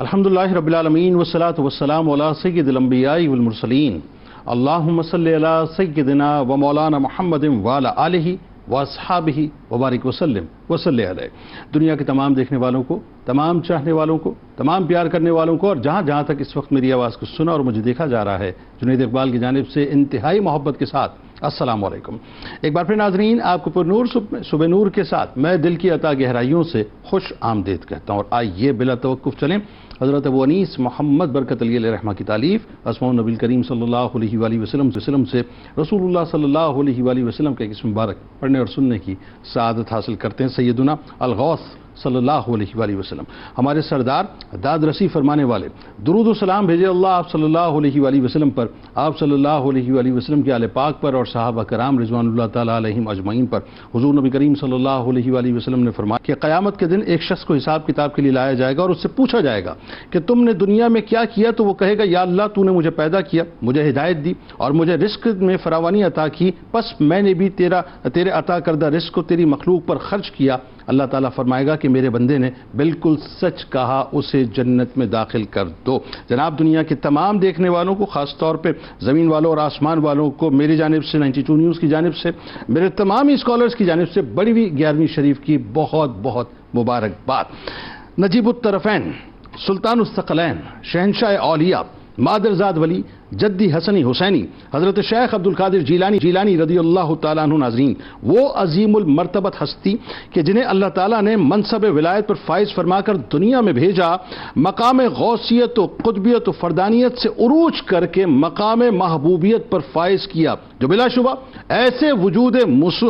الحمدللہ رب العالمین والصلاة والسلام علی سید الانبیاء والمرسلین اللہم صلی علی سیدنا و مولانا محمد وعلی آلہ واصحابہ وبارک وسلم وصلی علیہ۔ دنیا کے تمام دیکھنے والوں کو، تمام چاہنے والوں کو، تمام پیار کرنے والوں کو، اور جہاں جہاں تک اس وقت میری آواز کو سنا اور مجھے دیکھا جا رہا ہے، جنید اقبال کی جانب سے انتہائی محبت کے ساتھ السلام علیکم۔ ایک بار پھر ناظرین، آپ کو پر نور صبح نور کے ساتھ میں دل کی عطا گہرائیوں سے خوش آمدید کہتا ہوں، اور آئیے بلا توقف چلیں حضرت ابو انیس محمد برکت علی علیہ رحمہ کی تالیف اسماء النبی کریم صلی اللہ علیہ وآلہ وسلم سے رسول اللہ صلی اللہ علیہ وآلہ وسلم کا ایک اسم مبارک پڑھنے اور سننے کی سعادت حاصل کرتے ہیں۔ سیدنا الغوث صلی اللہ علیہ وآلہ وسلم، ہمارے سردار، داد رسی فرمانے والے، درود و سلام بھیجے اللہ آپ صلی اللہ علیہ وآلہ وسلم پر، آپ صلی اللہ علیہ وآلہ وسلم کے آل پاک پر اور صحابہ کرام رضوان اللہ تعالیٰ علیہم اجمعین پر۔ حضور نبی کریم صلی اللہ علیہ وآلہ وسلم نے فرمایا کہ قیامت کے دن ایک شخص کو حساب کتاب کے لیے لایا جائے گا اور اس سے پوچھا جائے گا کہ تم نے دنیا میں کیا کیا، تو وہ کہے گا یا اللہ تو نے مجھے پیدا کیا، مجھے ہدایت دی اور مجھے رزق میں فراوانی عطا کی، بس میں نے بھی تیرے عطا کردہ رزق کو تیری مخلوق پر خرچ کیا۔ اللہ تعالیٰ فرمائے گا کہ میرے بندے نے بالکل سچ کہا، اسے جنت میں داخل کر دو۔ جناب دنیا کے تمام دیکھنے والوں کو، خاص طور پہ زمین والوں اور آسمان والوں کو میری جانب سے، 92 نیوز کی جانب سے، میرے تمام اسکالرز کی جانب سے بڑی ہوئی 11ویں شریف کی بہت بہت مبارکباد۔ نجیب الطرفین، سلطان الثقلین، شہنشاہ اولیاء، مادرزاد ولی، جدی حسنی حسینی، حضرت شیخ عبد القادر جیلانی رضی اللہ تعالیٰ عنہ۔ ناظرین، وہ عظیم المرتبت ہستی کہ جنہیں اللہ تعالیٰ نے منصب ولایت پر فائز فرما کر دنیا میں بھیجا، مقام غوثیت و قطبیت و فردانیت سے عروج کر کے مقام محبوبیت پر فائز کیا، جو بلا شبہ ایسے وجود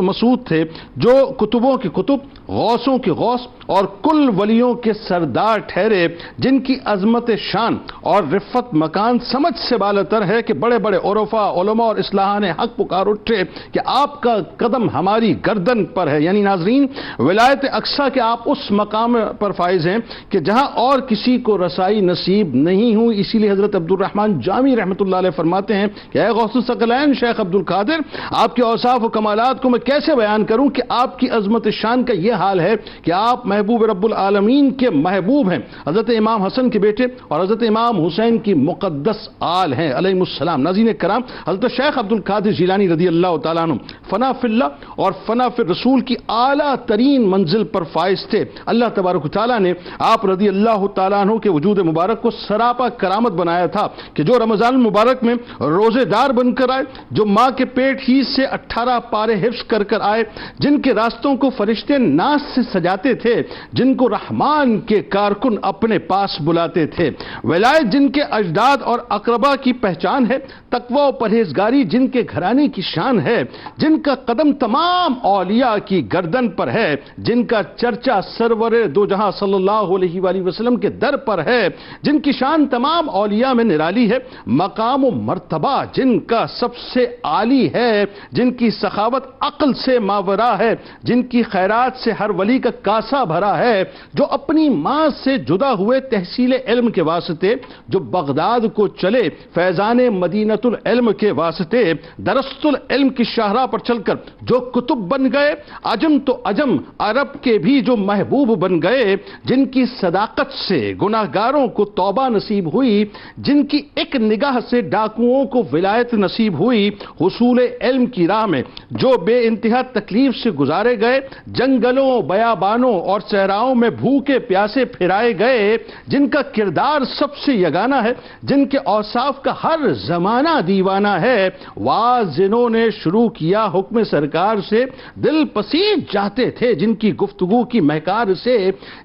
مسعود تھے جو کتبوں کے کتب، غوثوں کے غوث اور کل ولیوں کے سردار ٹھہرے، جن کی عظمت شان اور رفت مکان سمجھ سے بالاتر ہے کہ بڑے بڑے عرفاء، علماء اور اصلاحان حق پکار اٹھے کہ آپ کا قدم ہماری گردن پر ہے۔ یعنی ناظرین، ولایت اقصیٰ کے آپ اس مقام پر فائز ہیں کہ جہاں اور کسی کو رسائی نصیب نہیں ہوئی۔ اسی لیے حضرت عبد الرحمن جامی رحمۃ اللہ علیہ فرماتے ہیں کہ اے غوث الثقلین شیخ عبد القادر، آپ کے اوصاف و کمالات کو میں کیسے بیان کروں کہ آپ کی عظمت شان کا یہ حال ہے کہ آپ محبوب رب العالمین کے محبوب ہیں، حضرت امام حسن کے بیٹے اور حضرت امام حسین کی مقدس آل ہیں علیہ السلام۔ ناظرین کرام، حضرت شیخ عبد القادر جیلانی رضی اللہ تعالیٰ عنہ فنا فی اللہ اور فنا فی الرسول کی اعلیٰ ترین منزل پر فائز تھے۔ اللہ تبارک و تعالیٰ نے آپ رضی اللہ تعالیٰ عنہ کے وجود مبارک کو سراپا کرامت بنایا تھا کہ جو رمضان المبارک میں روزے دار بن کر آئے، جو ماں کے پیٹ ہی سے 18 پارے حفظ کر کر آئے، جن کے راستوں کو فرشتے ناز سے سجاتے تھے، جن کو رحمان کے کارکن اپنے پاس بلاتے تھے، ولایت جن کے اجداد اور اقربا کی پہچان ہے، تقوی و پرہیزگاری جن کے گھرانے کی شان ہے، جن کا قدم تمام اولیاء کی گردن پر ہے، جن کا چرچا سرور دو جہاں صلی اللہ علیہ وآلہ وسلم کے در پر ہے، جن کی شان تمام اولیاء میں نرالی ہے، مقام و مرتبہ جن کا سب سے عالی ہے، جن کی سخاوت عقل سے ماورا ہے، جن کی خیرات سے ہر ولی کا کاسا بھرا ہے، جو اپنی ماں سے جدا ہوئے تحصیل علم کے واسطے، جو بغداد کو چلے فیضان مدینۃ العلم کے واسطے، درست العلم کی شاہراہ پر چل کر جو کتب بن گئے، عجم تو عجم عرب کے بھی جو محبوب بن گئے، جن کی صداقت سے گناہگاروں کو توبہ نصیب ہوئی، جن کی ایک نگاہ سے ڈاکوؤں کو ولایت نصیب ہوئی، حصول علم کی راہ میں جو بے انتہا تکلیف سے گزارے گئے، جنگلوں، بیابانوں اور صحراؤں میں بھوکے پیاسے پھرائے گئے، جن کا کردار سب سے یگانہ ہے، جن کے اوصاف کا ہر زمانہ دیوانہ ہے، واز جنہوں نے شروع کیا حکم سرکار سے دل پسیج جاتے تھے، جن کی گفتگو کی مہکار سے،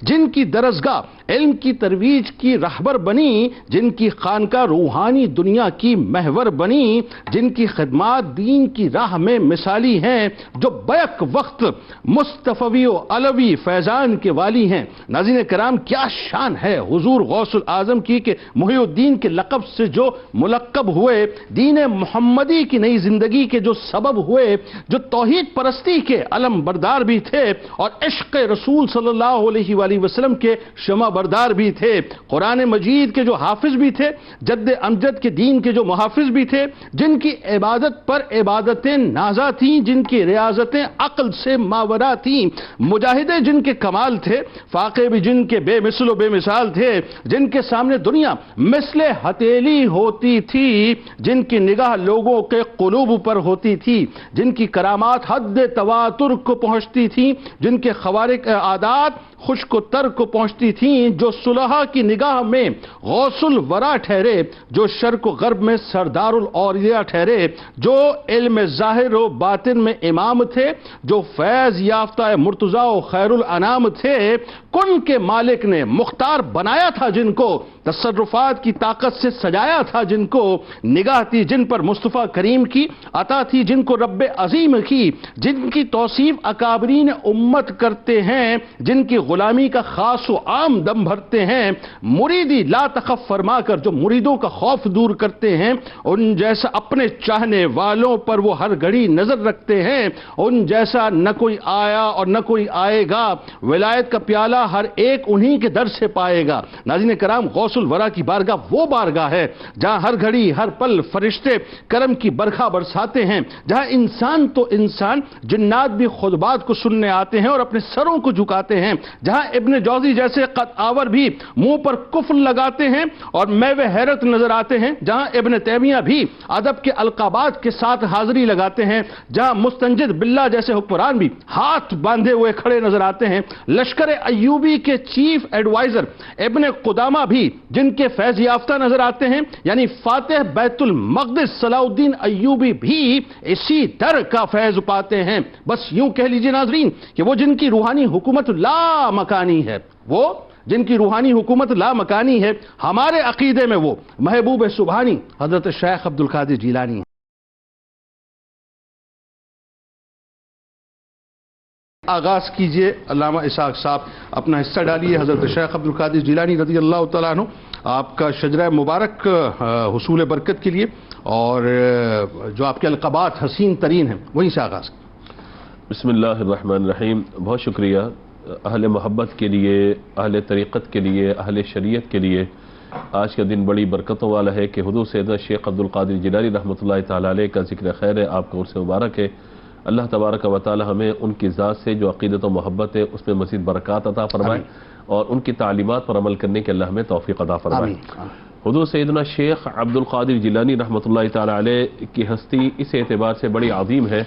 جن کی درسگاہ علم کی ترویج کی رہبر بنی، جن کی خانقاہ روحانی دنیا کی محور بنی، جن کی خدمات دین کی راہ میں مثالی ہیں، جو بیک وقت مصطفی و علوی فیضان کے والی ہیں۔ ناظرین کرام، کیا شان ہے حضور غوث الاعظم کی کہ محی الدین کے لقب سے جو ملقب ہوئے، دین محمدی کی نئی زندگی کے جو سبب ہوئے، جو توحید پرستی کے علم بردار بھی تھے اور عشق رسول صلی اللہ علیہ وآلہ وسلم کے شمع بردار بھی تھے، قرآن مجید کے جو حافظ بھی تھے، جد امجد کے دین کے جو محافظ بھی تھے، جن کی عبادت پر عبادتیں نازا تھیں، جن کی ریاضتیں عقل سے ماورا تھیں، مجاہدے جن کے کمال تھے، فاقے بھی جن کے بے مثل و بے مثال تھے، جن کے سامنے دنیا مثل ہتھیلی ہوتی تھی، جن کی نگاہ لوگوں کے قلوب پر ہوتی تھی، جن کی کرامات حد تواتر کو پہنچتی تھیں، جن کے خوارق عادات خشک و تر کو پہنچتی تھیں، جو صلحاء کی نگاہ میں غوث الورا ٹھہرے، جو شرق و غرب میں سردار الاولیاء ٹھہرے، جو علم ظاہر و باطن میں امام تھے، جو فیض یافتہ مرتضیٰ و خیر الانام تھے، کن کے مالک نے مختار بنایا تھا جن کو، تصرفات کی طاقت سے سجایا تھا جن کو، نگاہ تھی جن پر مصطفیٰ کریم کی، عطا تھی جن کو رب عظیم کی، جن کی توصیف اکابرین امت کرتے ہیں، جن کی غلامی کا خاص و عام دم بھرتے ہیں، مریدی لا تخف فرما کر جو مریدوں کا خوف دور کرتے ہیں، ان جیسا اپنے چاہنے والوں پر وہ ہر گھڑی نظر رکھتے ہیں، ان جیسا نہ کوئی آیا اور نہ کوئی آئے گا، ولایت کا پیالہ ہر ایک انہی کے در سے پائے گا۔ ناظرین کرام، غوث الورا کی بارگاہ وہ بارگاہ ہے جہاں ہر گھڑی ہر پل فرشتے کرم کی برکھا برساتے ہیں، جہاں انسان تو انسان، جنات بھی خطبات کو سننے آتے ہیں اور اپنے سروں کو جھکاتے ہیں، جہاں ابن جوزی جیسے قط آور بھی منہ پر کفر لگاتے ہیں اور میوے حیرت نظر آتے ہیں، جہاں ابن تیمیہ بھی ادب کے القابات کے ساتھ حاضری لگاتے ہیں، جہاں مستنجد باللہ جیسے حکمران بھی ہاتھ باندھے ہوئے کھڑے نظر آتے ہیں، لشکر ایوبی کے چیف ایڈوائزر ابن قدامہ بھی جن کے فیض یافتہ نظر آتے ہیں، یعنی فاتح بیت المقدس صلاح الدین ایوبی بھی اسی در کا فیض پاتے ہیں۔ بس یوں کہہ لیجئے ناظرین کہ وہ جن کی روحانی حکومت لا مکانی ہے، وہ جن کی روحانی حکومت لا مکانی ہے، ہمارے عقیدے میں وہ محبوب سبحانی حضرت شیخ عبد القادر جیلانی ہیں۔ آغاز کیجئے علامہ اسحاق صاحب، اپنا حصہ ڈالیے حضرت شیخ عبد القادر جیلانی رضی اللہ تعالیٰ عنہ، آپ کا شجرہ مبارک حصول برکت کے لیے، اور جو آپ کے القابات حسین ترین ہیں وہیں سے آغاز۔ بسم اللہ الرحمن الرحیم۔ بہت شکریہ اہل محبت کے لیے، اہل طریقت کے لیے، اہل شریعت کے لیے۔ آج کا دن بڑی برکتوں والا ہے کہ حضور سیدنا شیخ عبد القادر جیلانی رحمۃ اللہ تعالیٰ علیہ کا ذکر خیر ہے، آپ کا عرس مبارک ہے۔ اللہ تبارک و تعالی ہمیں ان کی ذات سے جو عقیدت و محبت ہے اس میں مزید برکات عطا فرمائے، اور ان کی تعلیمات پر عمل کرنے کے اللہ ہمیں توفیق عطا فرمائے۔ حضور سیدنا شیخ عبد القادر جیلانی رحمۃ اللہ تعالی علیہ کی ہستی اس اعتبار سے بڑی عظیم ہے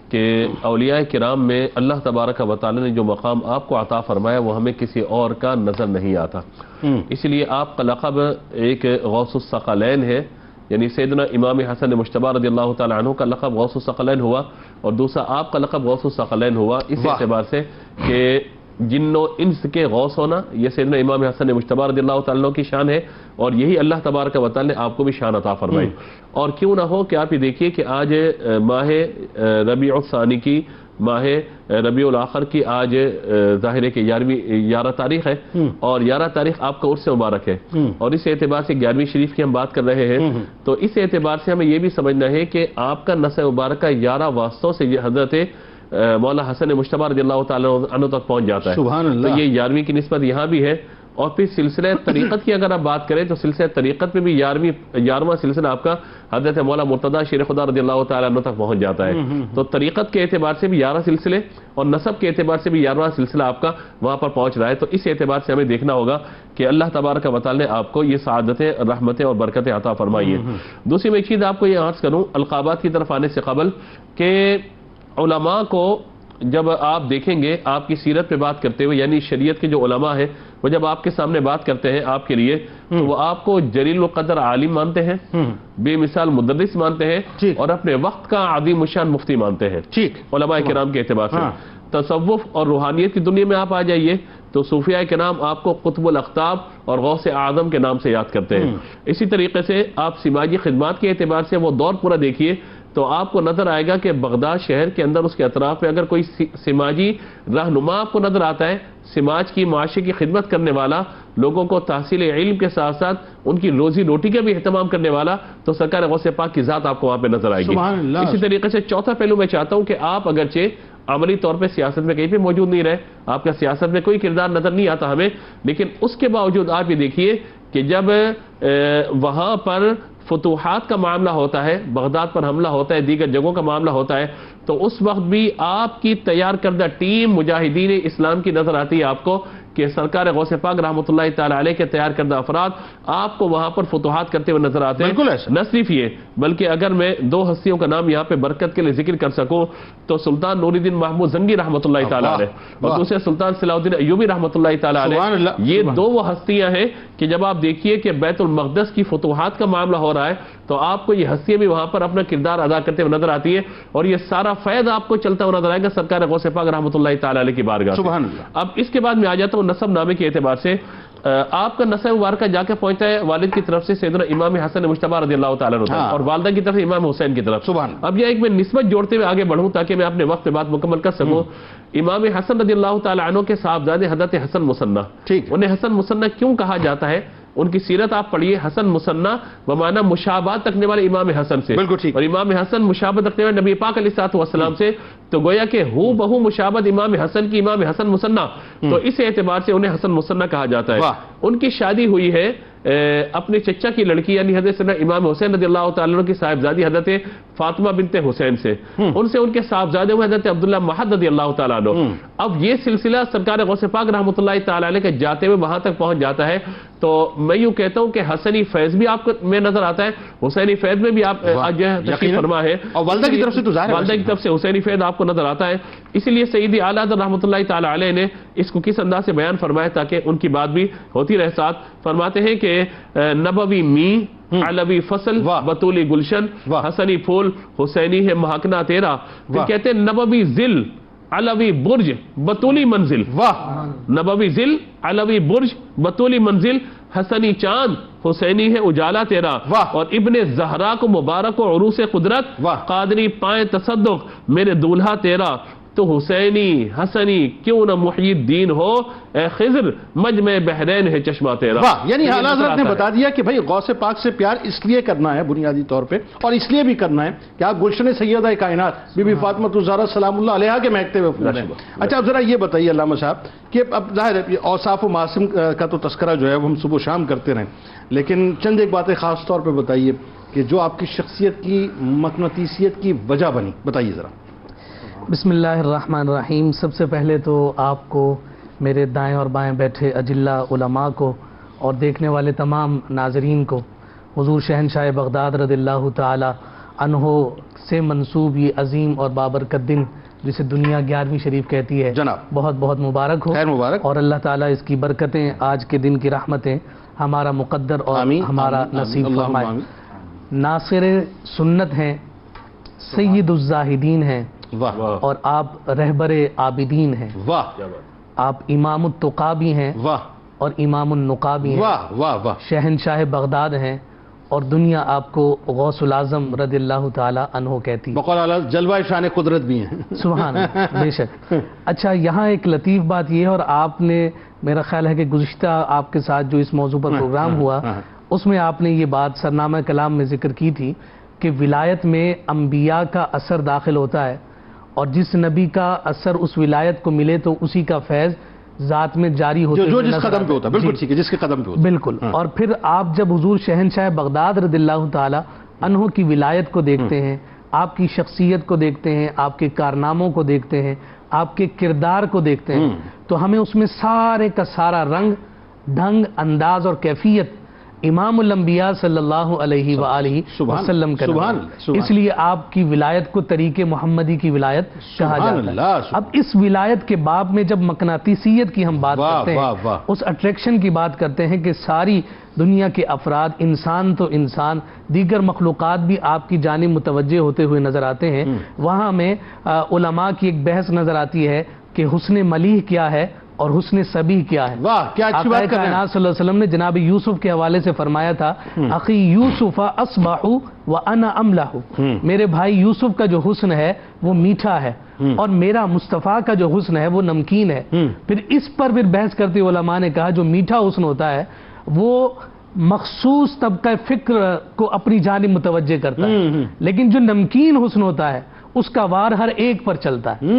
کہ اولیاء کرام میں اللہ تبارک و تعالی نے جو مقام آپ کو عطا فرمایا وہ ہمیں کسی اور کا نظر نہیں آتا، اس لیے آپ کا لقب ایک غوث الثقلین ہے، یعنی سیدنا امام حسن مجتبی رضی اللہ تعالی عنہ کا لقب غوث الثقلین ہوا، اور دوسرا آپ کا لقب غوث الثقلین ہوا اس اعتبار سے کہ جن و انس کے غوث ہونا یہ سیدنا امام حسن مجتبی رضی اللہ تعالیٰ عنہ کی شان ہے، اور یہی اللہ تبارک و تعالی نے آپ کو بھی شان عطا فرمائی۔ اور کیوں نہ ہو کہ آپ یہ دیکھیے کہ آج ماہ ربیع الثانی کی، ماہ ربیع الاخر کی آج ظاہر ہے کہ 11 تاریخ ہے، اور 11 تاریخ آپ کا عرس مبارک ہے، اور اس اعتبار سے 11ویں شریف کی ہم بات کر رہے ہیں، تو اس اعتبار سے ہمیں یہ بھی سمجھنا ہے کہ آپ کا نسب مبارکہ 11 واسطوں سے حضرت مولا حسن مجتبی رضی اللہ تعالیٰ عنہ تک پہنچ جاتا ہے۔ سبحان اللہ۔ تو یہ 11ویں کی نسبت یہاں بھی ہے، اور پھر سلسلہ طریقت کی اگر آپ بات کریں تو سلسلہ طریقت میں بھی 11واں سلسلہ آپ کا حضرت مولا مرتضیٰ شیر خدا رضی اللہ تعالیٰ عنہ تک پہنچ جاتا ہے۔ تو طریقت کے اعتبار سے بھی 11 سلسلے اور نسب کے اعتبار سے بھی 11واں سلسلہ آپ کا وہاں پر پہنچ رہا ہے، تو اس اعتبار سے ہمیں دیکھنا ہوگا کہ اللہ تبارک و تعالی نے آپ کو یہ سعادتیں، رحمتیں اور برکتیں عطا فرمائی ہیں۔ دوسری میں ایک چیز آپ کو یہ عرض کروں القابات کی طرف آنے سے قبل کہ علماء کو جب آپ دیکھیں گے آپ کی سیرت پہ بات کرتے ہوئے، یعنی شریعت کے جو علماء ہیں وہ جب آپ کے سامنے بات کرتے ہیں آپ کے لیے تو وہ آپ کو جلیل القدر عالم مانتے ہیں، بے مثال مدرس مانتے ہیں، اور اپنے وقت کا عظیم الشان مفتی مانتے ہیں علماء کرام کے اعتبار سے۔ تصوف اور روحانیت کی دنیا میں آپ آ جائیے تو صوفیاء کرام آپ کو قطب الاقطاب اور غوث اعظم کے نام سے یاد کرتے ہیں۔ اسی طریقے سے آپ سماجی خدمات کے اعتبار سے وہ دور پورا دیکھیے تو آپ کو نظر آئے گا کہ بغداد شہر کے اندر اس کے اطراف میں اگر کوئی سماجی رہنما آپ کو نظر آتا ہے، سماج کی معاشرے کی خدمت کرنے والا، لوگوں کو تحصیل علم کے ساتھ ساتھ ان کی روزی روٹی کا بھی اہتمام کرنے والا، تو سرکار غوث پاک کی ذات آپ کو وہاں پہ نظر آئے گی۔ سبحان اللہ۔ اسی طریقے سے چوتھا پہلو میں چاہتا ہوں کہ آپ اگرچہ عملی طور پہ سیاست میں کہیں پہ موجود نہیں رہے، آپ کا سیاست میں کوئی کردار نظر نہیں آتا ہمیں، لیکن اس کے باوجود آپ یہ دیکھیے کہ جب وہاں پر فتوحات کا معاملہ ہوتا ہے، بغداد پر حملہ ہوتا ہے، دیگر جگہوں کا معاملہ ہوتا ہے، تو اس وقت بھی آپ کی تیار کردہ ٹیم مجاہدین اسلام کی نظر آتی ہے آپ کو، کہ سرکار غوث پاک رحمۃ اللہ تعالی علیہ کے تیار کردہ افراد آپ کو وہاں پر فتوحات کرتے ہوئے نظر آتے ہیں۔ بالکل ایسا۔ نہ صرف یہ، بلکہ اگر میں دو ہستیوں کا نام یہاں پہ برکت کے لیے ذکر کر سکوں تو سلطان نور الدین محمود زنگی رحمۃ اللہ تعالی علیہ اور دوسرے سلطان صلاح الدین ایوبی رحمۃ اللہ تعالی سبحان علیہ، اللہ، یہ سبحان دو وہ ہستیاں ہیں کہ جب آپ دیکھیے کہ بیت المقدس کی فتوحات کا معاملہ ہو رہا ہے تو آپ کو یہ ہستیاں بھی وہاں پر اپنا کردار ادا کرتے ہوئے نظر آتی ہے، اور یہ سارا فیض آپ کو چلتا ہوا نظر آئے گا سرکار غوث پاک رحمۃ اللہ تعالی علیہ کی بارگاہ سے۔ سبحان اللہ۔ اب اس کے بعد میں آ جاتا ہوں نسب نامے کے اعتبار سے، آپ کا نسب مبارکہ جا کے پہنچتا ہے والد کی طرف سے سیدنا امام حسن مجتبی رضی اللہ تعالیٰ عنہ اور والدہ کی طرف سے امام حسین کی طرف۔ سبحان۔ اب یہ ایک میں نسبت جوڑتے ہوئے آگے بڑھوں تاکہ میں اپنے وقت پہ بات مکمل کر سکوں۔ امام حسن رضی اللہ تعالیٰ عنہ کے صاحبزادے حضرت حسن مثنی، ٹھیک، انہیں حسن مثنی کیوں کہا جاتا ہے؟ ان کی سیرت آپ پڑھیے، حسن مثنی بمعنی مشابہت رکھنے والے امام حسن سے، بالکل ٹھیک، اور امام حسن مشابہت رکھنے والے نبی پاک علیہ الصلوۃ والسلام سے، تو گویا کہ ہو بہو مشابہت امام حسن کی امام حسن مثنی، تو اس اعتبار سے انہیں حسن مثنی کہا جاتا ہے۔ ان کی شادی ہوئی ہے اپنے چچا کی لڑکی یعنی حضرت امام حسین رضی اللہ تعالیٰ عنہ کی صاحبزادی حضرت فاطمہ بنت حسین سے، ان سے ان کے صاحبزادے ہوئے حضرت عبداللہ محد رضی اللہ تعالیٰ عنہ۔ اب یہ سلسلہ سرکار غوث پاک رحمۃ اللہ تعالیٰ علیہ کے جاتے ہوئے وہاں تک پہنچ جاتا ہے، تو میں یوں کہتا ہوں کہ حسنی فیض بھی آپ کو میں نظر آتا ہے، حسینی فیض میں بھی آپ جو ہے تشریف فرما ہے، اور والدہ کی طرف سے تو ظاہر ہے، والدہ کی طرف سے حسینی فیض آپ کو نظر آتا ہے۔ اسی لیے سیدی اعلیٰ حضرت رحمۃ اللہ تعالیٰ علیہ نے اس کو کس انداز سے بیان فرمایا تاکہ ان کی بات بھی ہوتی رہے ساتھ، فرماتے ہیں کہ نبوی می علوی فصل بطولی گلشن، حسنی پھول حسینی ہے مہکنا تیرا، پھر کہتے ہیں نبوی ذل علوی برج بطولی منزل، نبوی ذل علوی برج بطولی منزل، حسنی چاند حسینی ہے اجالا تیرا، اور ابن زہرا کو مبارک و عروس قدرت، قادری پائیں تصدق میرے دولہا تیرا، تو حسینی حسنی کیوں نہ محی الدین ہو، اے خضر مجمع بحرین ہے چشمہ تیرا۔ یعنی اعلیٰ حضرت نے بتا دیا کہ بھائی غوث پاک سے پیار اس لیے کرنا ہے بنیادی طور پہ، اور اس لیے بھی کرنا ہے کہ آپ گلشن سیدہ کائنات بی بی فاطمہ الزہرا سلام اللہ علیہا کے مہکتے ہوئے پھول ہیں۔ اچھا اب ذرا یہ بتائیے علامہ صاحب کہ اب ظاہر ہے اوصاف و محاسن کا تو تذکرہ جو ہے وہ ہم صبح و شام کرتے رہیں، لیکن چند ایک باتیں خاص طور پہ بتائیے کہ جو آپ کی شخصیت کی مقناطیسیت کی وجہ بنی، بتائیے ذرا۔ بسم اللہ الرحمن الرحیم۔ سب سے پہلے تو آپ کو، میرے دائیں اور بائیں بیٹھے اجلہ علماء کو اور دیکھنے والے تمام ناظرین کو حضور شہنشاہ بغداد رضی اللہ تعالی عنہ سے منسوب یہ عظیم اور بابرکت دن جسے دنیا 11ویں شریف کہتی ہے، جناب بہت بہت مبارک ہو، خیر مبارک، اور اللہ تعالیٰ اس کی برکتیں، آج کے دن کی رحمتیں ہمارا مقدر اور ہمارا نصیب فرمائے۔ ناصر سنت ہیں، سید الزاہدین ہیں، اور آپ رہبر عابدین ہیں، آپ امام التقا بھی ہیں اور امام النقا بھی ہیں، شہنشاہ بغداد ہیں، اور دنیا آپ کو غوث العظم رضی اللہ تعالی عنہ کہتی ہے، بقول اعلیٰ جلوہ شان قدرت بھی ہیں۔ سبحان اللہ، بے شک۔ اچھا یہاں ایک لطیف بات یہ ہے، اور آپ نے میرا خیال ہے کہ گزشتہ آپ کے ساتھ جو اس موضوع پر پروگرام ہوا اس میں آپ نے یہ بات سرنامہ کلام میں ذکر کی تھی کہ ولایت میں انبیاء کا اثر داخل ہوتا ہے، اور جس نبی کا اثر اس ولایت کو ملے تو اسی کا فیض ذات میں جاری ہوتا ہے، جو جس قدم پہ ہوتا ہے، بالکل ٹھیک ہے، جس کے قدم پہ ہوتا ہے، بالکل۔ اور پھر آپ جب حضور شہنشاہ بغداد رضی اللہ تعالی عنہ کی ولایت کو دیکھتے ہیں، آپ کی شخصیت کو دیکھتے ہیں، آپ کے کارناموں کو دیکھتے ہیں، آپ کے کردار کو دیکھتے ہیں، تو ہمیں اس میں سارے کا سارا رنگ، ڈھنگ، انداز اور کیفیت امام الانبیاء صلی اللہ علیہ وآلہ وسلم کا اس لیے آپ کی ولایت کو طریق محمدی کی ولایت کہا جاتا ہے۔ اب اس ولایت کے باب میں جب مقناطیسیت کی ہم بات کرتے ہیں، اس اٹریکشن کی بات کرتے ہیں کہ ساری دنیا کے افراد، انسان تو انسان، دیگر مخلوقات بھی آپ کی جانب متوجہ ہوتے ہوئے نظر آتے ہیں، وہاں میں علماء کی ایک بحث نظر آتی ہے کہ حسن ملیح کیا ہے اور حسن سبیح کیا ہے. واہ کیا اچھی بات کر رہے ہیں. کائنات صلی اللہ علیہ وسلم نے جناب یوسف کے حوالے سے فرمایا تھا اخی یوسف اصبح وانا املح، میرے بھائی یوسف کا جو حسن ہے وہ میٹھا ہے اور میرا مصطفیٰ کا جو حسن ہے وہ نمکین ہے. پھر اس پر بحث کرتے علماء نے کہا جو میٹھا حسن ہوتا ہے وہ مخصوص طبقہ فکر کو اپنی جانب متوجہ کرتا ہے، لیکن جو نمکین حسن ہوتا ہے اس کا وار ہر ایک پر چلتا ہے.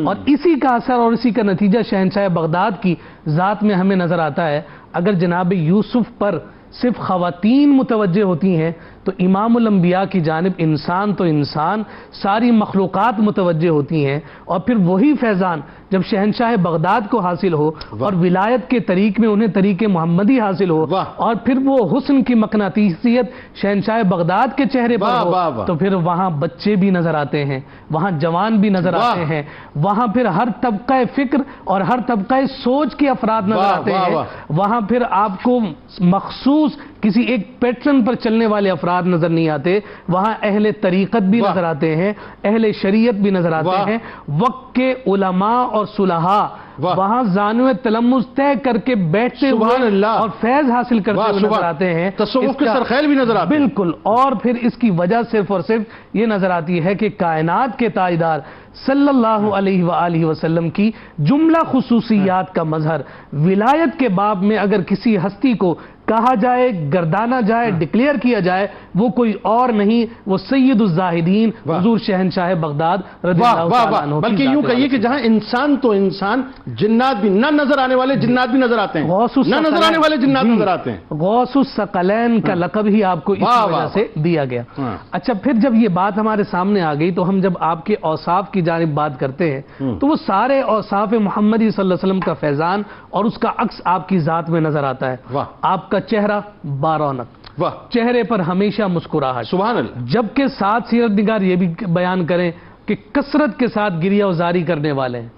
اور اسی کا اثر اور اسی کا نتیجہ شہنشاہ بغداد کی ذات میں ہمیں نظر آتا ہے. اگر جناب یوسف پر صرف خواتین متوجہ ہوتی ہیں تو امام الانبیاء کی جانب انسان تو انسان ساری مخلوقات متوجہ ہوتی ہیں. اور پھر وہی فیضان جب شہنشاہ بغداد کو حاصل ہو اور ولایت کے طریق میں انہیں طریق محمدی حاصل ہو اور پھر وہ حسن کی مقناطیسیت شہنشاہ بغداد کے چہرے پر ہو تو پھر وہاں بچے بھی نظر آتے ہیں، وہاں جوان بھی نظر آتے ہیں، وہاں پھر ہر طبقہ فکر اور ہر طبقہ سوچ کے افراد نظر آتے ہیں. وہاں پھر آپ کو مخصوص کسی ایک پیٹرن پر چلنے والے افراد نظر نہیں آتے، وہااں اہل طریقت بھی نظر آتے ہیں، اہل شریعت بھی نظر آتے ہیں، وقت کے علماء اور صلحاء وہاں زانو تلمذ طے کر کے بیٹھتے ہوئے اور فیض حاصل کرتے ہوئے نظر آتے ہیں، تصوف کے سرخیل بھی نظر آتے ہیں. بالکل. اور پھر اس کی وجہ صرف اور صرف یہ نظر آتی ہے کہ کائنات کے تاجدار صلی اللہ علیہ وآلہ وسلم کی جملہ خصوصیات کا مظہر ولایت کے باب میں اگر کسی ہستی کو کہا جائے، گردانا جائے، ڈکلیئر کیا جائے، وہ کوئی اور نہیں، وہ سید الزاہدین حضور شہنشاہ بغداد رضی اللہ تعالیٰ عنہ. بلکہ یوں کہیے کہ جہاں انسان تو انسان، جنات بھی نہ نظر آنے والے جنات بھی نظر آتے ہیں، نہ نظر آنے والے جنات نظر آتے ہیں. غوث الثقلین کا لقب ہی آپ کو اس وجہ سے دیا گیا. اچھا پھر جب یہ بات ہمارے سامنے آ گئی تو ہم جب آپ کے اوصاف کی جانب بات کرتے ہیں تو وہ سارے اوصاف محمدی صلی اللہ علیہ وسلم کا فیضان اور اس کا عکس آپ کی ذات میں نظر آتا ہے. آپ کا چہرہ بارونق، چہرے پر ہمیشہ مسکراہٹ، سبحان اللہ. جبکہ ساتھ سیرت نگار یہ بھی بیان کریں کہ کثرت کے ساتھ گریہ وزاری کرنے والے ہیں.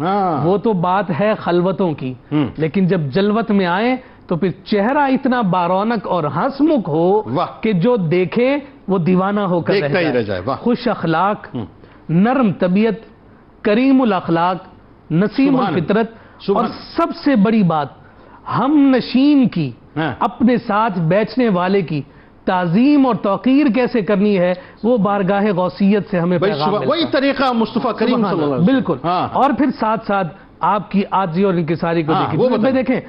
وہ تو بات ہے خلوتوں کی، لیکن جب جلوت میں آئیں تو پھر چہرہ اتنا بارونق اور ہنسمکھ ہو کہ جو دیکھے وہ دیوانہ ہو کر رہ جائے. خوش اخلاق، نرم طبیعت، کریم الاخلاق، نسیم الفطرت، اور سب سے بڑی بات ہم نشین کی، اپنے ساتھ بیٹھنے والے کی تعظیم اور توقیر کیسے کرنی ہے وہ بارگاہ غوثیت سے ہمیں پیغام ملتا ہے. وہی طریقہ مصطفیٰ کریم صلی اللہ علیہ وسلم. بالکل. اور پھر ساتھ ساتھ آپ کی عاجزی اور انکساری کو دیکھیں.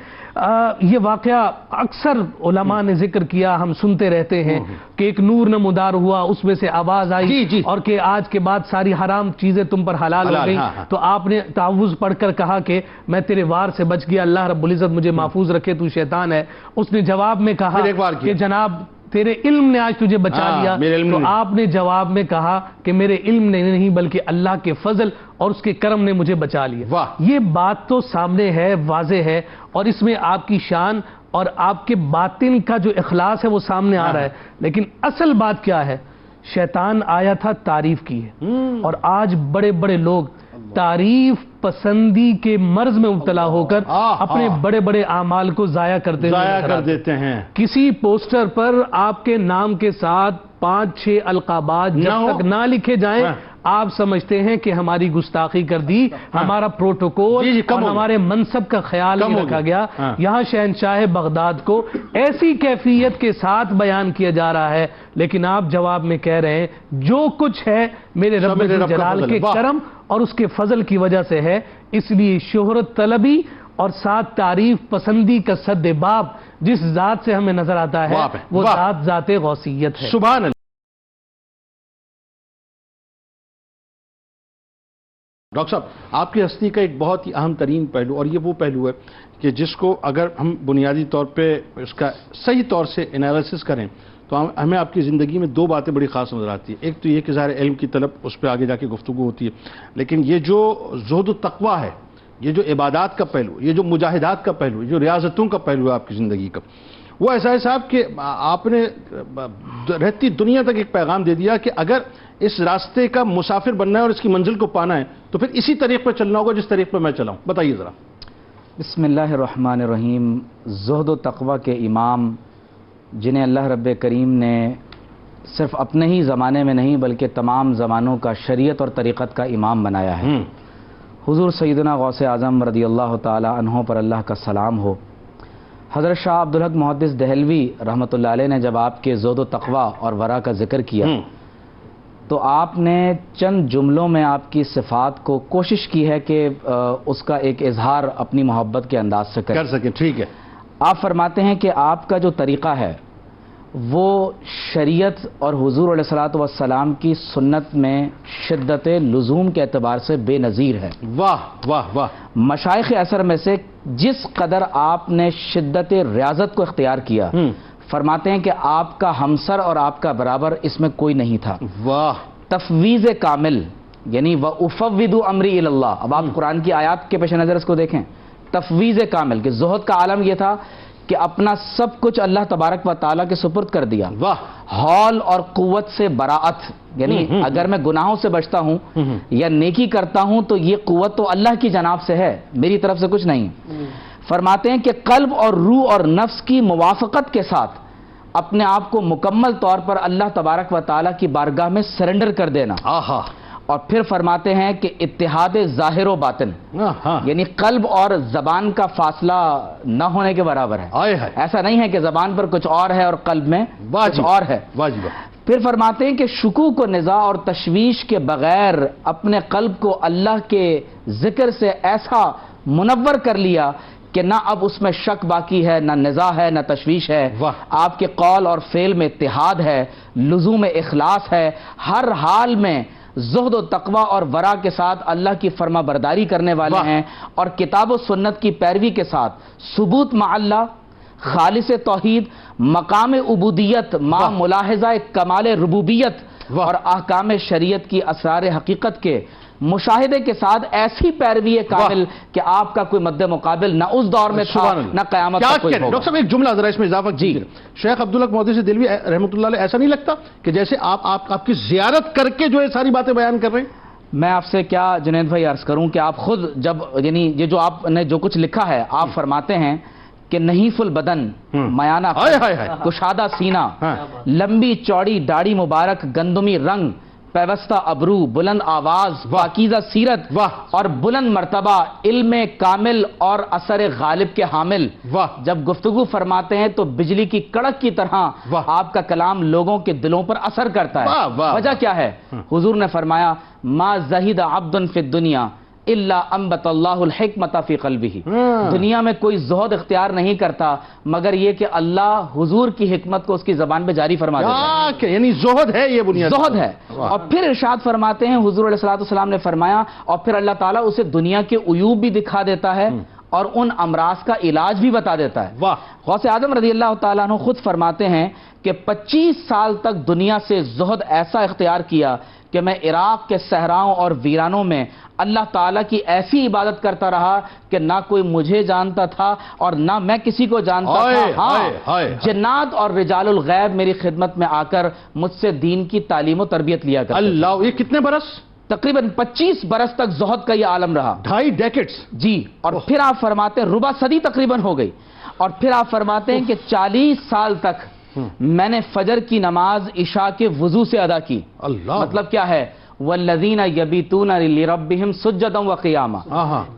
یہ واقعہ اکثر علماء نے ذکر کیا، ہم سنتے رہتے ہیں کہ ایک نور نمودار ہوا، اس میں سے آواز آئی اور کہ آج کے بعد ساری حرام چیزیں تم پر حلال ہو گئی. تو آپ نے تعوذ پڑھ کر کہا کہ میں تیرے وار سے بچ گیا، اللہ رب العزت مجھے محفوظ رکھے، تو شیطان ہے. اس نے جواب میں کہا کہ جناب تیرے علم نے آج تجھے بچا لیا. تو آپ نے جواب میں کہا کہ میرے علم نے نہیں بلکہ اللہ کے فضل اور اس کے کرم نے مجھے بچا لیا. یہ بات تو سامنے ہے، واضح ہے، اور اس میں آپ کی شان اور آپ کے باطن کا جو اخلاص ہے وہ سامنے آ رہا ہے. لیکن اصل بات کیا ہے؟ شیطان آیا تھا تعریف کی ہے، اور آج بڑے بڑے لوگ تعریف پسندی کے مرض میں مبتلا ہو کر اپنے بڑے بڑے اعمال کو ضائع کر دیتے ہیں. کسی پوسٹر پر آپ کے نام کے ساتھ 5-6 القابات جب تک نہ لکھے جائیں آپ سمجھتے ہیں کہ ہماری گستاخی کر دی، ہمارا پروٹوکول اور ہمارے منصب کا خیال نہیں رکھا گیا. یہاں شہنشاہ بغداد کو ایسی کیفیت کے ساتھ بیان کیا جا رہا ہے، لیکن آپ جواب میں کہہ رہے ہیں جو کچھ ہے میرے رب جلال کے کرم اور اس کے فضل کی وجہ سے ہے. اس لیے شہرت طلبی اور ساتھ تعریف پسندی کا سد باب جس ذات سے ہمیں نظر آتا ہے وہ ذات غوثیت ہے. سبحان اللہ. ڈاکٹر صاحب آپ کی ہستی کا ایک بہت ہی اہم ترین پہلو، اور یہ وہ پہلو ہے کہ جس کو اگر ہم بنیادی طور پہ اس کا صحیح طور سے انالیسس کریں تو ہمیں آپ کی زندگی میں 2 باتیں بڑی خاص نظر آتی ہیں. ایک تو یہ کہ ظاہر علم کی طلب، اس پہ آگے جا کے گفتگو ہوتی ہے، لیکن یہ جو زہد و تقویٰ ہے، یہ جو عبادات کا پہلو، یہ جو مجاہدات کا پہلو، جو ریاضتوں کا پہلو ہے آپ کی زندگی کا، وہ ایسا ہے صاحب کہ آپ نے رہتی دنیا تک ایک پیغام دے دیا کہ اگر اس راستے کا مسافر بننا ہے اور اس کی منزل کو پانا ہے تو پھر اسی طریق پر چلنا ہوگا جس طریق پر میں چلا ہوں. بتائیے ذرا. بسم اللہ الرحمن الرحیم. زہد و تقویٰ کے امام جنہیں اللہ رب کریم نے صرف اپنے ہی زمانے میں نہیں بلکہ تمام زمانوں کا شریعت اور طریقت کا امام بنایا ہے، حضور سیدنا غوث اعظم رضی اللہ تعالی عنہ پر اللہ کا سلام ہو، حضرت شاہ عبدالحق محدث دہلوی رحمۃ اللہ علیہ نے جب آپ کے زہد و تقوی اور ورع کا ذکر کیا تو آپ نے چند جملوں میں آپ کی صفات کو کوشش کی ہے کہ اس کا ایک اظہار اپنی محبت کے انداز سے کر سکیں. ٹھیک ہے. آپ فرماتے ہیں کہ آپ کا جو طریقہ ہے وہ شریعت اور حضور علیہ الصلوۃ والسلام کی سنت میں شدت لزوم کے اعتبار سے بے نظیر ہے. واہ واہ واہ. مشائخ اثر میں سے جس قدر آپ نے شدت ریاضت کو اختیار کیا، فرماتے ہیں کہ آپ کا ہمسر اور آپ کا برابر اس میں کوئی نہیں تھا. واہ. تفویض کامل یعنی وَأُفَوِّضُ أَمْرِي إِلَى اللَّهِ. اب آپ قرآن کی آیات کے پیش نظر اس کو دیکھیں. تفویض کامل کہ زہد کا عالم یہ تھا کہ اپنا سب کچھ اللہ تبارک و تعالیٰ کے سپرد کر دیا. واہ. حول اور قوت سے براعت یعنی اگر میں گناہوں سے بچتا ہوں یا نیکی کرتا ہوں تو یہ قوت تو اللہ کی جناب سے ہے، میری طرف سے کچھ نہیں. فرماتے ہیں کہ قلب اور روح اور نفس کی موافقت کے ساتھ اپنے آپ کو مکمل طور پر اللہ تبارک و تعالیٰ کی بارگاہ میں سرنڈر کر دینا. آہا. اور پھر فرماتے ہیں کہ اتحاد ظاہر و باطن یعنی قلب اور زبان کا فاصلہ نہ ہونے کے برابر ہے. ایسا نہیں ہے کہ زبان پر کچھ اور ہے اور قلب میں کچھ اور ہے. پھر فرماتے ہیں کہ شکوک و نزاع اور تشویش کے بغیر اپنے قلب کو اللہ کے ذکر سے ایسا منور کر لیا کہ نہ اب اس میں شک باقی ہے، نہ نزاع ہے، نہ تشویش ہے. آپ کے قول اور فعل میں اتحاد ہے، لزوم اخلاص ہے، ہر حال میں زہد و تقوی اور ورع کے ساتھ اللہ کی فرما برداری کرنے والے ہیں، اور کتاب و سنت کی پیروی کے ساتھ ثبوت مع اللہ، خالص توحید، مقام عبودیت مع ملاحظہ کمال ربوبیت اور احکام شریعت کی اسرار حقیقت کے مشاہدے کے ساتھ ایسی پیروی کامل کہ آپ کا کوئی مد مقابل نہ اس دور میں تھا نہ قیامت تک کوئی ہوگا. ڈاکٹر صاحب ایک جملہ ذرا اس میں اضافہ کیجیے. شیخ عبدالحق محدث دہلوی رحمۃ اللہ علیہ ایسا نہیں لگتا کہ جیسے آپ کی زیارت کر کے جو یہ ساری باتیں بیان کر رہے ہیں؟ میں آپ سے کیا جنید بھائی عرض کروں کہ آپ خود جب یعنی یہ جو آپ نے جو کچھ لکھا ہے آپ فرماتے ہیں کہ نحیف البدن، میانہ کشادہ سینہ، لمبی چوڑی داڑھی مبارک، گندمی رنگ، پیوستہ ابرو، بلند آواز، پاکیزہ سیرت اور بلند مرتبہ، علم کامل اور اثر غالب کے حامل. جب گفتگو فرماتے ہیں تو بجلی کی کڑک کی طرح آپ کا کلام لوگوں کے دلوں پر اثر کرتا ہے. وجہ کیا ہے؟ حضور نے فرمایا ما زہد عبد فی الدنیا الا انبت اللہ الحکمت فی قلبہ. دنیا میں کوئی زہد اختیار نہیں کرتا مگر یہ کہ اللہ حضور کی حکمت کو اس کی زبان پہ جاری فرما دیتا ہے. یعنی زہد ہے، یہ بنیاد زہد ہے. اور پھر ارشاد فرماتے ہیں حضور علیہ الصلوۃ والسلام نے فرمایا اور پھر اللہ تعالیٰ اسے دنیا کے عیوب بھی دکھا دیتا ہے اور ان امراض کا علاج بھی بتا دیتا ہے. غوث اعظم رضی اللہ تعالیٰ عنہ خود فرماتے ہیں کہ 25 سال تک دنیا سے زہد ایسا اختیار کیا کہ میں عراق کے صحراؤں اور ویرانوں میں اللہ تعالیٰ کی ایسی عبادت کرتا رہا کہ نہ کوئی مجھے جانتا تھا اور نہ میں کسی کو جانتا تھا. جنات اور رجال الغیب میری خدمت میں آ کر مجھ سے دین کی تعلیم و تربیت لیا کرتے. اللہ. یہ کتنے برس؟ تقریباً 25 برس تک زہد کا یہ عالم رہا. 2.5 ڈیکڈز. جی. اور پھر آپ فرماتے ہیں ربع صدی تقریباً ہو گئی. اور پھر آپ فرماتے ہیں کہ 40 سال تک میں نے فجر کی نماز عشاء کے وضو سے ادا کی. اللہ. مطلب کیا ہے؟ والذین یبیتون لربہم سجدا وقیاما،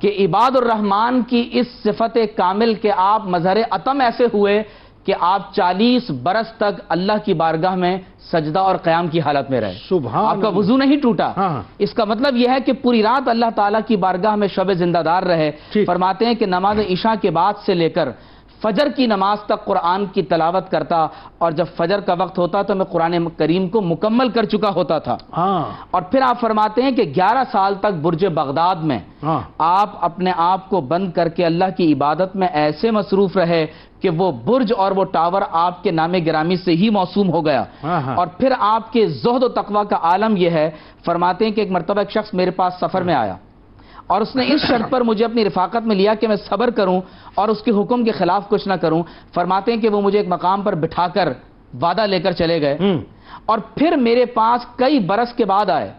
کہ عباد الرحمن کی اس صفت کامل کے آپ مظہر عتم ایسے ہوئے کہ آپ 40 برس تک اللہ کی بارگاہ میں سجدہ اور قیام کی حالت میں رہے. سبحان. آپ کا وضو نہیں ٹوٹا. اس کا مطلب یہ ہے کہ پوری رات اللہ تعالیٰ کی بارگاہ میں شب زندہ دار رہے. فرماتے ہیں کہ نماز عشاء کے بعد سے لے کر فجر کی نماز تک قرآن کی تلاوت کرتا اور جب فجر کا وقت ہوتا تو میں قرآن کریم کو مکمل کر چکا ہوتا تھا. اور پھر آپ فرماتے ہیں کہ 11 سال تک برج بغداد میں آپ اپنے آپ کو بند کر کے اللہ کی عبادت میں ایسے مصروف رہے کہ وہ برج اور وہ ٹاور آپ کے نام گرامی سے ہی موسوم ہو گیا. اور پھر آپ کے زہد و تقوی کا عالم یہ ہے. فرماتے ہیں کہ ایک مرتبہ ایک شخص میرے پاس سفر میں آیا اور اس نے اس شرط پر مجھے اپنی رفاقت میں لیا کہ میں صبر کروں اور اس کے حکم کے خلاف کچھ نہ کروں. فرماتے ہیں کہ وہ مجھے ایک مقام پر بٹھا کر وعدہ لے کر چلے گئے اور پھر میرے پاس کئی برس کے بعد آئے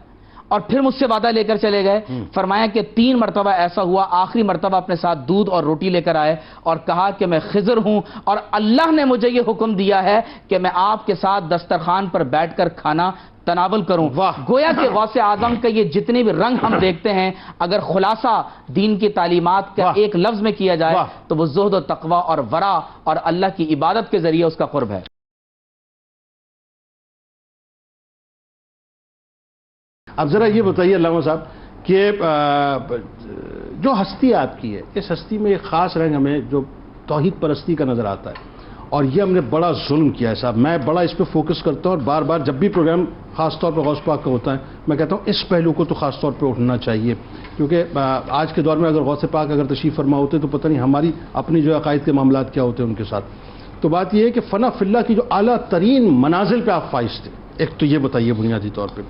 اور پھر مجھ سے وعدہ لے کر چلے گئے. فرمایا کہ 3 مرتبہ ایسا ہوا, آخری مرتبہ اپنے ساتھ دودھ اور روٹی لے کر آئے اور کہا کہ میں خضر ہوں اور اللہ نے مجھے یہ حکم دیا ہے کہ میں آپ کے ساتھ دسترخوان پر بیٹھ کر کھانا تناول کروں. گویا کہ غوث اعظم کا یہ جتنے بھی رنگ ہم دیکھتے ہیں, اگر خلاصہ دین کی تعلیمات کا ایک لفظ میں کیا جائے تو وہ زہد و تقوی اور ورع اور اللہ کی عبادت کے ذریعے اس کا قرب ہے. اب ذرا یہ بتائیے علامہ صاحب کہ جو ہستی آپ کی ہے, اس ہستی میں ایک خاص رنگ ہمیں جو توحید پرستی کا نظر آتا ہے, اور یہ ہم نے بڑا ظلم کیا ہے صاحب. میں بڑا اس پہ فوکس کرتا ہوں اور بار بار جب بھی پروگرام خاص طور پہ غوث پاک کا ہوتا ہے میں کہتا ہوں اس پہلو کو تو خاص طور پہ اٹھنا چاہیے, کیونکہ آج کے دور میں اگر غوث پاک اگر تشریف فرما ہوتے تو پتہ نہیں ہماری اپنی جو عقائد کے معاملات کیا ہوتے ہیں ان کے ساتھ. تو بات یہ ہے کہ فنا فی اللہ کی جو اعلیٰ ترین منازل پہ آپ فائز تھے, ایک تو یہ بتائیے بنیادی طور پہ.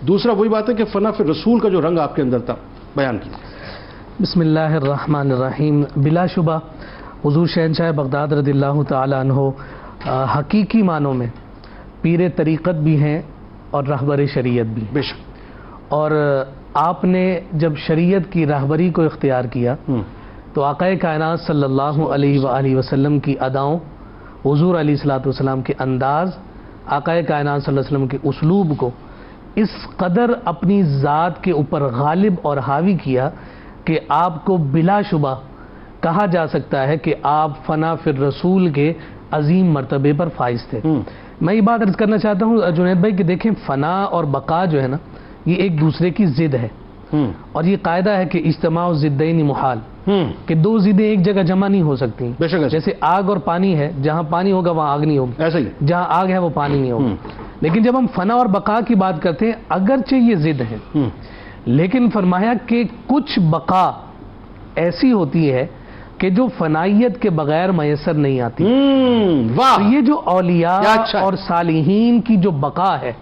دوسرا وہی بات ہے کہ فنا فی رسول کا جو رنگ آپ کے اندر تھا بیان کیا. بسم اللہ الرحمن الرحیم. بلا شبہ حضور شہنشاہ بغداد رضی اللہ تعالی عنہ حقیقی معنوں میں پیر طریقت بھی ہیں اور رہبر شریعت بھی. بے شک. اور آپ نے جب شریعت کی رہبری کو اختیار کیا تو آقا کائنات صلی اللہ علیہ وآلہ وسلم کی اداؤں, حضور علیہ الصلوۃ والسلام کے انداز, آقا کائنات صلی اللہ علیہ وسلم کے اسلوب کو اس قدر اپنی ذات کے اوپر غالب اور حاوی کیا کہ آپ کو بلا شبہ کہا جا سکتا ہے کہ آپ فنا فی الرسول کے عظیم مرتبے پر فائز تھے. میں یہ بات عرض کرنا چاہتا ہوں جنید بھائی کہ دیکھیں فنا اور بقا جو ہے نا یہ ایک دوسرے کی ضد ہے, اور یہ قاعدہ ہے کہ اجتماع الضدین محال, کہ دو ضدیں ایک جگہ جمع نہیں ہو سکتی. جیسے آگ اور پانی ہے, جہاں پانی ہوگا وہاں آگ نہیں ہوگی, ایسا ہی جہاں آگ ہے وہ پانی نہیں ہوگا. لیکن جب ہم فنا اور بقا کی بات کرتے ہیں اگرچہ یہ ضد ہے, لیکن فرمایا کہ کچھ بقا ایسی ہوتی ہے کہ جو فنائیت کے بغیر میسر نہیں آتی. تو یہ جو اولیاء اور صالحین کی جو بقا ہے,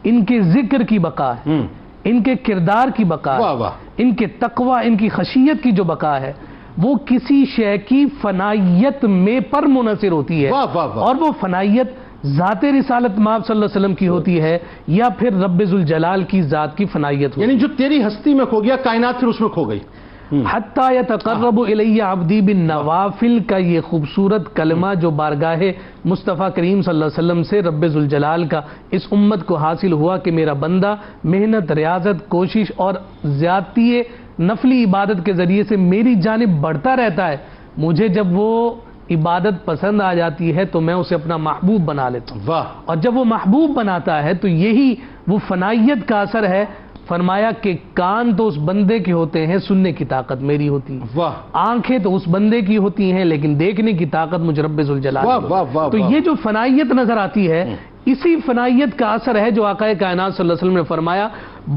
ان کے ذکر کی بقا ہے, ان کے کردار کی بقا ہے, ان کے تقوی, ان کی خشیت کی جو بقا ہے, وہ کسی شے کی فنائیت میں پر منحصر ہوتی ہے. اور وہ فنائیت ذات رسالت مآب صلی اللہ علیہ وسلم کی ہوتی ہے یا پھر رب ذوالجلال کی ذات کی فنائیت ہوتی ہے. یعنی جو تیری ہستی میں کھو گیا کائنات پھر اس میں کھو گئی. حتی یتقرب الی عبدی بالنوافل کا یہ خوبصورت کلمہ جو بارگاہ مصطفیٰ کریم صلی اللہ علیہ وسلم سے رب ذوالجلال کا اس امت کو حاصل ہوا کہ میرا بندہ محنت, ریاضت, کوشش اور زیادتی نفلی عبادت کے ذریعے سے میری جانب بڑھتا رہتا ہے. مجھے جب وہ عبادت پسند آ جاتی ہے تو میں اسے اپنا محبوب بنا لیتا ہوں, اور جب وہ محبوب بناتا ہے تو یہی وہ فنائیت کا اثر ہے. فرمایا کہ کان تو اس بندے کے ہوتے ہیں, سننے کی طاقت میری ہوتی ہے. آنکھیں تو اس بندے کی ہوتی ہیں لیکن دیکھنے کی طاقت مجھ رب ذوالجلال کی. تو یہ جو فنائیت نظر آتی ہے اسی فنائیت کا اثر ہے جو آقا کائنات صلی اللہ علیہ وسلم نے فرمایا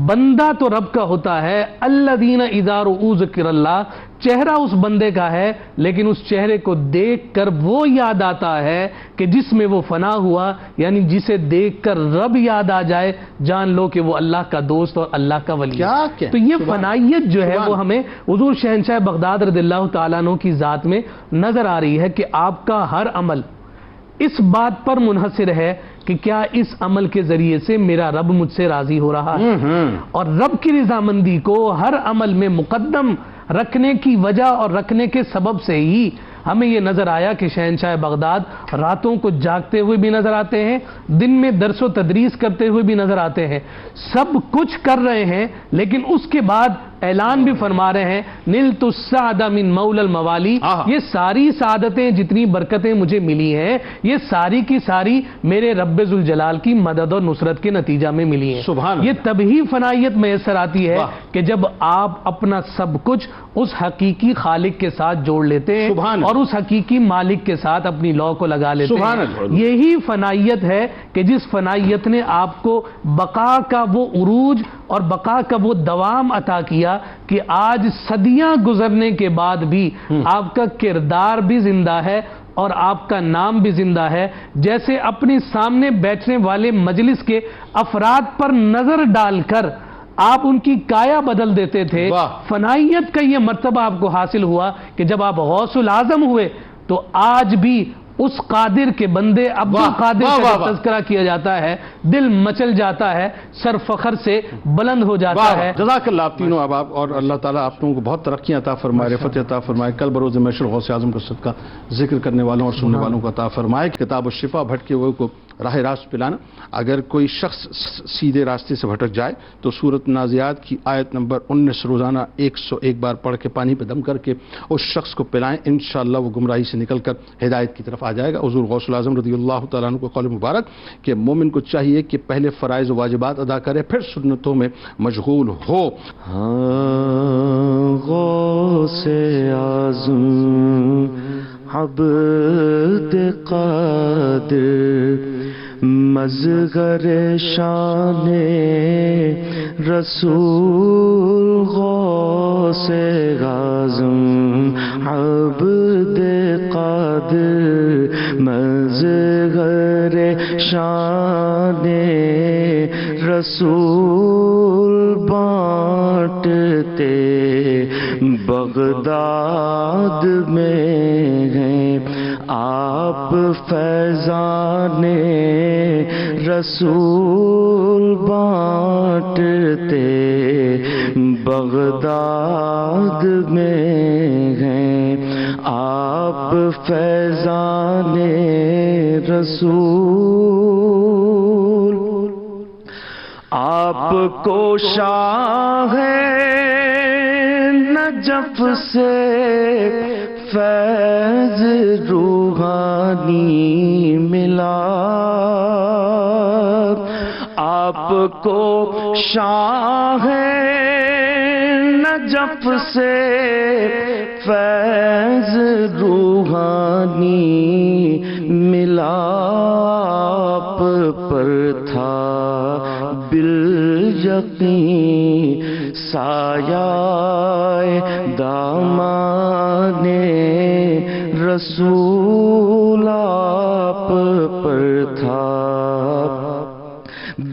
بندہ تو رب کا ہوتا ہے, الذین اذا رؤوا ذکر اللہ, چہرہ اس بندے کا ہے لیکن اس چہرے کو دیکھ کر وہ یاد آتا ہے کہ جس میں وہ فنا ہوا, یعنی جسے دیکھ کر رب یاد آ جائے جان لو کہ وہ اللہ کا دوست اور اللہ کا ولی. تو یہ فنائیت جو ہے وہ ہمیں حضور شہنشاہ بغداد رضی اللہ تعالیٰ عنہ کی ذات میں نظر آ رہی ہے کہ آپ کا ہر عمل اس بات پر منحصر ہے کہ کیا اس عمل کے ذریعے سے میرا رب مجھ سے راضی ہو رہا ہے. اور رب کی رضامندی کو ہر عمل میں مقدم رکھنے کی وجہ اور رکھنے کے سبب سے ہی ہمیں یہ نظر آیا کہ شہنشاہ بغداد راتوں کو جاگتے ہوئے بھی نظر آتے ہیں, دن میں درس و تدریس کرتے ہوئے بھی نظر آتے ہیں, سب کچھ کر رہے ہیں لیکن اس کے بعد اعلان بھی فرما رہے ہیں نلت السعد من مولا الموالی, یہ ساری سعادتیں جتنی برکتیں مجھے ملی ہیں یہ ساری کی ساری میرے رب ذوالجلال کی مدد اور نصرت کے نتیجہ میں ملی ہیں. یہ تبھی فنائیت میسر آتی ہے کہ جب آپ اپنا سب کچھ اس حقیقی خالق کے ساتھ جوڑ لیتے ہیں اور اس حقیقی مالک کے ساتھ اپنی لو کو لگا لیتے ہیں. یہی فنائیت ہے کہ جس فنائیت نے آپ کو بقا کا وہ عروج اور بقا کا وہ دوام عطا کیا کہ آج صدیاں گزرنے کے بعد بھی آپ کا کردار بھی زندہ ہے اور آپ کا نام بھی زندہ ہے. جیسے اپنے سامنے بیٹھنے والے مجلس کے افراد پر نظر ڈال کر آپ ان کی کایا بدل دیتے تھے, فنائیت کا یہ مرتبہ آپ کو حاصل ہوا کہ جب آپ غوث العظم ہوئے تو آج بھی اس قادر کے بندے عبد القادر کا جب تذکرہ کیا جاتا ہے دل مچل جاتا ہے، سر فخر سے بلند ہو جاتا ہے۔ جزاک اللہ آپ تینوں احباب، اور اللہ تعالیٰ آپ لوگوں کو بہت ترقیاں عطا فرمائے، رفعت عطا فرمائے، کل بروز محشر غوث اعظم کا صدقہ ذکر کرنے والوں اور سننے والوں کو عطا فرمائے۔ کتاب الشفا بھٹکے ہوئے کو راہ راست پلانا۔ اگر کوئی شخص سیدھے راستے سے بھٹک جائے تو سورۃ نازعات کی آیت نمبر 19 روزانہ 101 بار پڑھ کے پانی پہ دم کر کے اس شخص کو پلائیں، انشاءاللہ وہ گمراہی سے نکل کر ہدایت کی طرف آ جائے گا۔ حضور غوث اعظم رضی اللہ تعالیٰ عنہ کو قول مبارک کہ مومن کو چاہیے کہ پہلے فرائض و واجبات ادا کرے پھر سنتوں میں مشغول ہو۔ غوث اعظم عبد قادر مظہر شان رسول غوث اعظم عبد قادر مظہر شان رسول بانٹتے بغداد میں ہیں آپ، فیضان رسول بانٹتے بغداد میں ہیں آپ، فیضان رسول۔ آپ کو شاہ نجف سے فیض روحانی ملا، آپ کو شاہ نجف سے فیض روحانی ملا، آپ پر تھا بالیقین سایہ دامان رسول، آپ پر تھا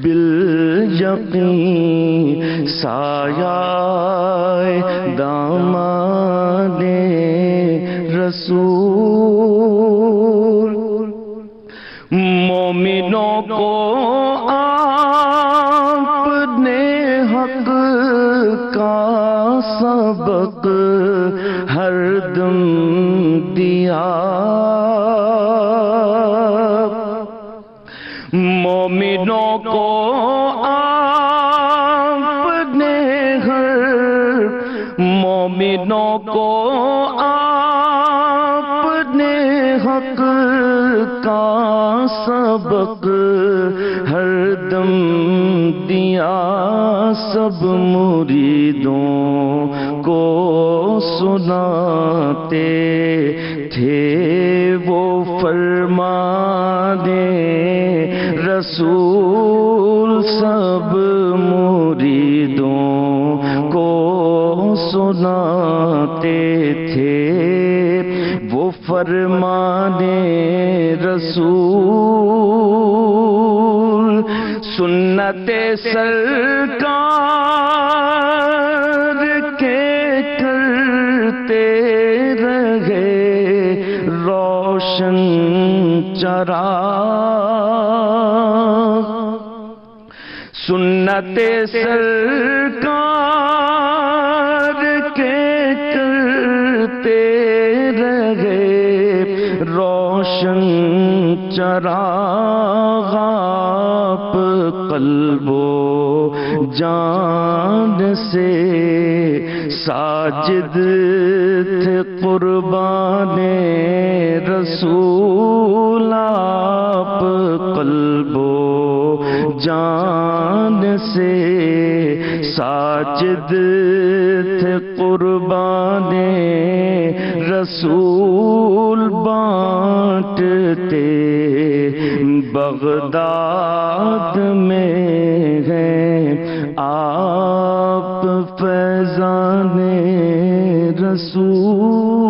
بالیقین سایہ دامان رسول۔ مومنوں کو آپ نے حق کا سبق ہر دم دیا، مومنوں کو آپ نے مومنوں کو آپ نے حق کا سبق ہر دم دیا، سب مریدوں کو سناتے تھے وہ فرمانے رسول، سب مریدوں کو سناتے تھے وہ فرمانے رسول۔ سنت سرکار کے کرتے رہے روشن چراغ، سنت سرکار کے کرتے رہے روشن چراغ، آپ قلب و جان سے ساجد تھے قربان رسول، آپ قلب و جان سے ساجد تھے قربان رسول، بانٹتے بغداد میں ہیں آپ، فیضان رسول۔